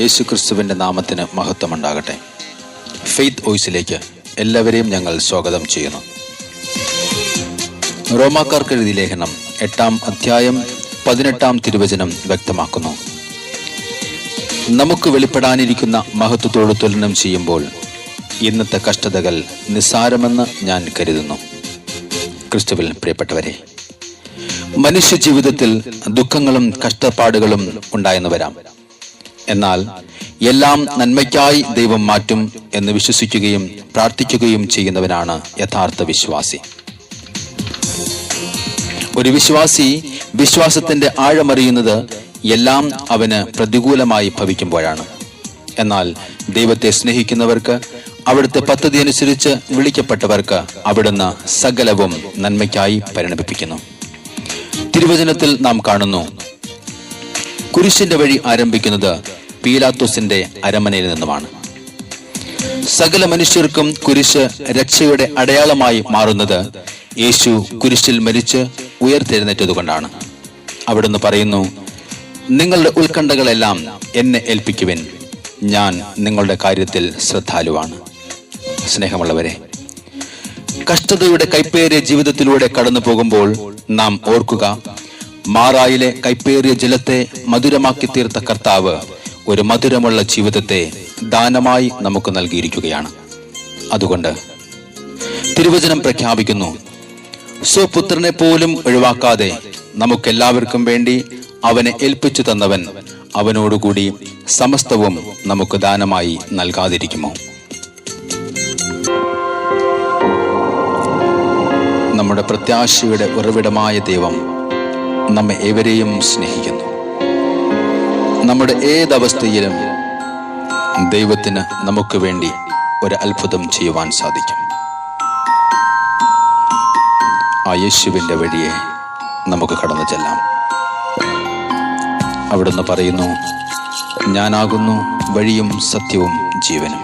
യേശുക്രിസ്തുവിൻ്റെ നാമത്തിന് മഹത്വമുണ്ടാകട്ടെ. ഫെയ്ത്ത് വോയിസിലേക്ക് എല്ലാവരെയും ഞങ്ങൾ സ്വാഗതം ചെയ്യുന്നു. റോമാക്കാർക്ക് എഴുതിയ ലേഖനം 8-ാം അധ്യായം 18-ാം തിരുവചനം വ്യക്തമാക്കുന്നു, നമുക്ക് വെളിപ്പെടാനിരിക്കുന്ന മഹത്വത്തോട് തുലനം ചെയ്യുമ്പോൾ ഇന്നത്തെ കഷ്ടതകൾ നിസ്സാരമെന്ന് ഞാൻ കരുതുന്നു. ക്രിസ്തുവിൽ പ്രിയപ്പെട്ടവരെ, മനുഷ്യ ജീവിതത്തിൽ ദുഃഖങ്ങളും കഷ്ടപ്പാടുകളും ഉണ്ടായെന്ന് വരാം. എന്നാൽ എല്ലാം നന്മയ്ക്കായി ദൈവം മാറ്റും എന്ന് വിശ്വസിക്കുകയും പ്രാർത്ഥിക്കുകയും ചെയ്യുന്നവനാണ് യഥാർത്ഥ വിശ്വാസി. ഒരു വിശ്വാസി വിശ്വാസത്തിന്റെ ആഴമറിയുന്നത് എല്ലാം അവന് പ്രതികൂലമായി ഭവിക്കുമ്പോഴാണ്. എന്നാൽ ദൈവത്തെ സ്നേഹിക്കുന്നവർക്ക്, അവിടുത്തെ പദ്ധതി അനുസരിച്ച് വിളിക്കപ്പെട്ടവർക്ക് അവിടുന്ന് സകലവും നന്മയ്ക്കായി പരിണമിപ്പിക്കുന്നു. തിരുവചനത്തിൽ നാം കാണുന്നു, കുരിശിന്റെ വഴി ആരംഭിക്കുന്നത് പീലാത്തോസിന്റെ അരമനയിൽ നിന്നുമാണ്. സകല മനുഷ്യർക്കും കുരിശ് രക്ഷയുടെ അടയാളമായി മാറുന്നത് യേശു കുരിശിൽ മരിച്ച് ഉയർത്തെഴുന്നേറ്റതുകൊണ്ടാണ്. അവിടുന്ന് പറയുന്നു, നിങ്ങളുടെ ഉത്കണ്ഠകളെല്ലാം എന്നെ ഏൽപ്പിക്കുവിൻ, ഞാൻ നിങ്ങളുടെ കാര്യത്തിൽ ശ്രദ്ധാലുവാണ്. സ്നേഹമുള്ളവരെ, കഷ്ടതയുടെ കൈപ്പേറിയ ജീവിതത്തിലൂടെ കടന്നു പോകുമ്പോൾ നാം ഓർക്കുക, മാറായിലെ കൈപ്പേറിയ ജലത്തെ മധുരമാക്കി തീർത്ത കർത്താവ് ഒരു മധുരമുള്ള ജീവിതത്തെ ദാനമായി നമുക്ക് നൽകിയിരിക്കുകയാണ്. അതുകൊണ്ട് തിരുവചനം പ്രഖ്യാപിക്കുന്നു, സ്വപുത്രനെ പോലും ഒഴിവാക്കാതെ നമുക്കെല്ലാവർക്കും വേണ്ടി അവനെ ഏൽപ്പിച്ചു തന്നവൻ അവനോടുകൂടി സമസ്തവും നമുക്ക് ദാനമായി നൽകാതിരിക്കുമോ? നമ്മുടെ പ്രത്യാശയുടെ ഉറവിടമായ ദൈവം നമ്മെ ഏവരെയും സ്നേഹിക്കുന്നു. നമ്മുടെ ഏതവസ്ഥയിലും ദൈവത്തിന് നമുക്ക് വേണ്ടി ഒരു അത്ഭുതം ചെയ്യുവാൻ സാധിക്കും. ആ യേശുവിൻ്റെ വഴിയെ നമുക്ക് കടന്നു ചെല്ലാം. അവിടുന്ന് പറയുന്നു, ഞാനാകുന്നു വഴിയും സത്യവും ജീവനും.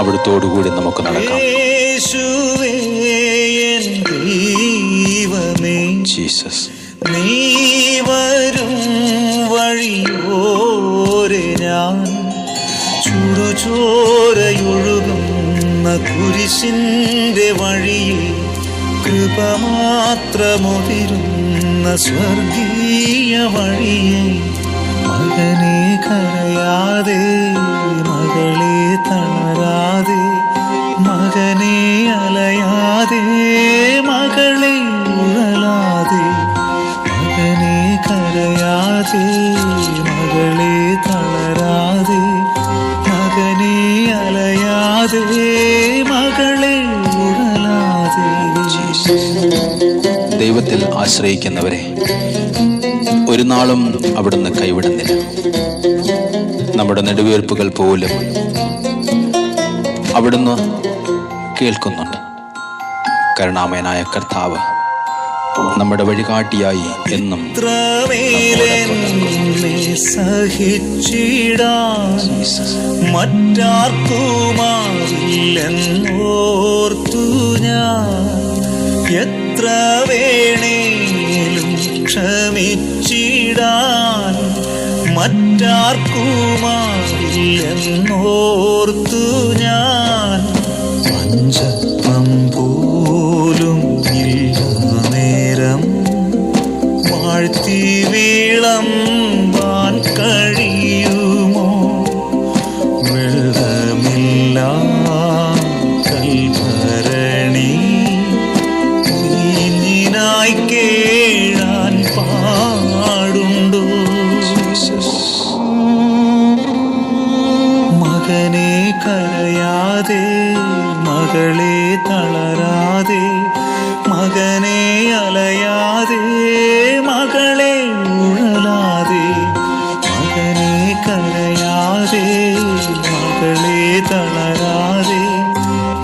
അവിടുത്തോടുകൂടി നമുക്ക് നടക്കാം. ജീസസ്, നീ വരും വഴിയോരെ ഞാൻ ചുടുചോരയൊഴുകുന്ന കുരിശിന്റെ വഴിയിൽ കൃപമാത്രമൊതിരുന്ന സ്വർഗീയ വഴിയെ മകനെ കരയാതെ, മകളെ തളരാതെ, മകനെ അലയാതെ, മകളെ ഉഴലാതെ, മകനെ കരയാതെ, മകളെ തളരാതെ, മകനെ അലയാതെ, മകളെ ഉഴലാതെ. ദൈവത്തിൽ ആശ്രയിക്കുന്നവരെ ഒരു നാളും അവിടുന്ന് കൈവിടുന്നില്ല. നമ്മുടെ നെടുവീർപ്പുകൾ പോലും അവിടുന്ന് കേൾക്കുന്നുണ്ട്. കരുണാമയനായ കർത്താവ് നമ്മുടെ വഴികാട്ടിയായി എന്നും സഹിച്ചിടാൻ മറ്റാർക്കുമാവില്ലെന്നോർത്തു ഞാൻ എത്ര വേണേലും ക്ഷമിച്ചിടാൻ മറ്റാർക്കുമാവില്ലെന്നോർത്തു ഞാൻ പഞ്ചത്വം പോലും ഇല്ല നേരം വാഴ്ത്തി വിളമ്പാൻ കഴിയുമോ? വെള്ളമില്ല കൽഭരണി നീനായി കേഴാൻ പാടുണ്ടോ? മകനെ കരയാതെ, മകളെ തളരാതെ, മകനെ അലയാതെ, മകളെ ഉഴലാതെ, മകനെ കരയാതെ, മകളെ തളരാതെ,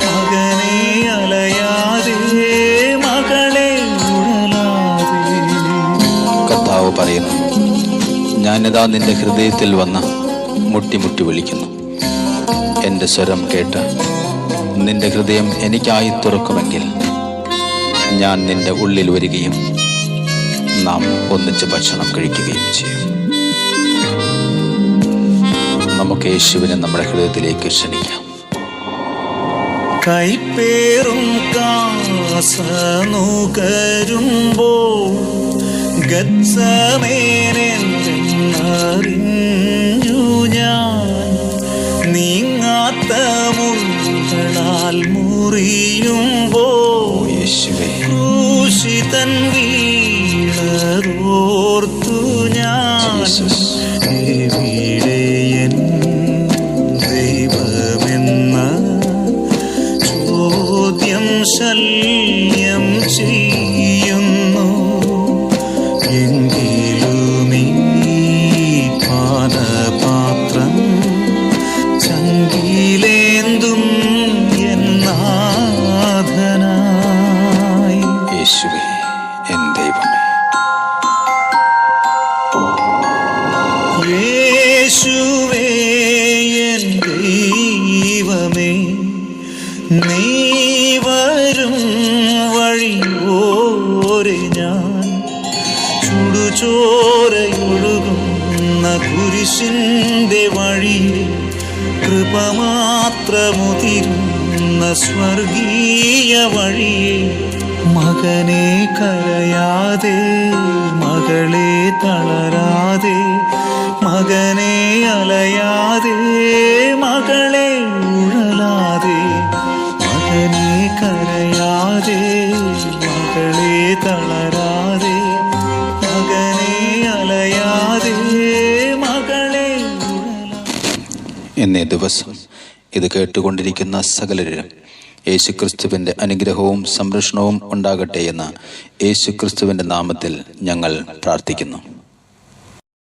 മകനെ അലയാതെ, മകളെ ഉഴലാതെ. കർത്താവ് പറയുന്നു, ഞാനിതാ നിന്റെ ഹൃദയത്തിൽ വന്ന് മുട്ടി മുട്ടി വിളിക്കുന്നു. എൻ്റെ സ്വരം കേട്ട് നിന്റെ ഹൃദയം എനിക്കായി തുറക്കുമെങ്കിൽ ഞാൻ നിന്റെ ഉള്ളിൽ വരികയും നാം ഒന്നിച്ച് ഭക്ഷണം കഴിക്കുകയും ചെയ്യും. നമുക്ക് യേശുവിനെ നമ്മുടെ ഹൃദയത്തിലേക്ക് ക്ഷണിക്കാം. കൈപ്പേറും കാസനുകരുമ്പോൾ ഗത്സമേനെന്നറിഞ്ഞു ഞാൻ. നീങ്ങാത്ത മുൾകളാൽ മുറിയുമ്പോൾ ക്രൂശിതൻ വീണതോർത്തു ഞാൻ. എവിടെയൻ ദൈവമെന്ന ചോദ്യം ശല്യം ചെയ്യുന്നു. എങ്കിലുമീ പാനപാത്രം ചങ്കിലേന്തും എന്നാഥനായി. യേശുവേ എൻ ദൈവമേ, യേശുവേ എൻ ദൈവമേ, നീ വരും വഴിയോരെ ഞാൻ ചുടുചോരയൊഴുകുന്ന കുരിശിന്റെ വഴിയെ കൃപമാത്രമുതിരുന്ന സ്വർഗീയ വഴിയെ. മകനെ കരയാതെ, മകളെ തളരാതെ, മകനെ അലയാതെ, മകളെ ഉഴലാതെ. മകനെ കരയാതെ, മകളെ തളരാതെ, മകനെ അലയാതെ, മകളെ ഉഴലാതെ. എന്നേ ദിവസം ഇത് കേട്ടുകൊണ്ടിരിക്കുന്ന സകലരും യേശുക്രിസ്തുവിൻ്റെ അനുഗ്രഹവും സംരക്ഷണവും ഉണ്ടാകട്ടെ എന്ന് യേശുക്രിസ്തുവിൻ്റെ നാമത്തിൽ ഞങ്ങൾ പ്രാർത്ഥിക്കുന്നു.